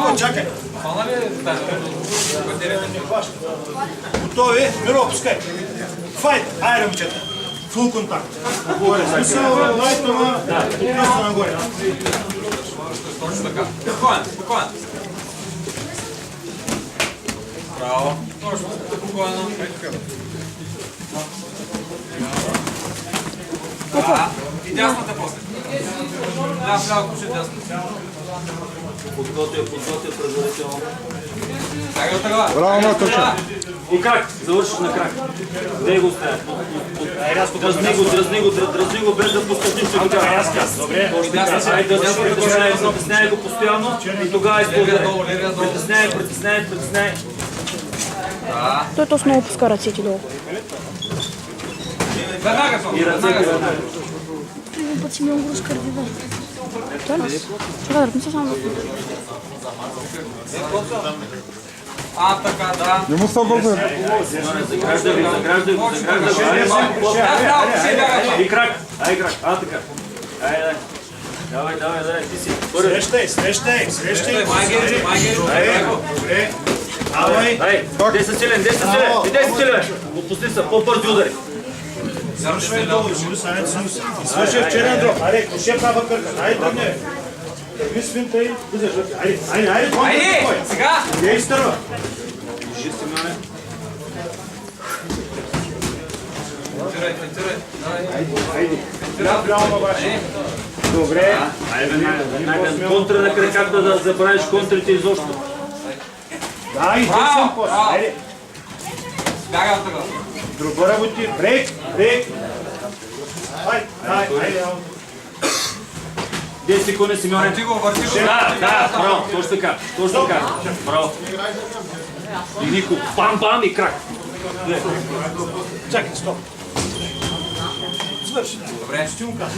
Малко, чакай. Готови? Миро, опускай. Файт, айде момчета. Фул контакт. Смисъл, лайто на отнесо нагоре. Точно така. Спокоен, спокоен. Браво. Точно, спокойно. И дясната после. Ляво, кушай дясно. Подготвя предварително. Сега тръгва. Браво, Маточе. И крак, завършиш на крак. Дай го оставя. Дразни го без да пускаш нищо така. Добре. Айде да притесняй го постоянно и тогава използвай. Притесняй. Той точно много пуска ръцете долу. Веднага съм. И ръцете веднага. Един път си ми го разкърди, бе. Той нас. Чакай, да се само. Така, да. Не му става бързо. Заграждай го. И крак. Ай крак. Така. Давай. Ти си. Срещай. Майгери. Добре. Давай. Дай са силен. И дай са силен. Отпусти се, по-бързи удари. Свършвай долу, свършай вчера дроп. Айде, коше права кърка. Айде, тръгне. Тръгни свинта и влизаш вътре. Айде. Айде, сега. Где изтърва? Кажи, Симеоне. Финтирай. Айде. Прямо на баша. Добре. Айде, веднага. Контра на краката, да забравиш контрите изобщо. Да, и съм после. Айде. Бяга от това. Друга работи. Брейк. Айде. 10 секунди, Симеоне. Върти го. Да, браво, точно така. Браво. И Нико, бам и крак. Чакай, стоп. Свърши. Добре. Ще му кажа.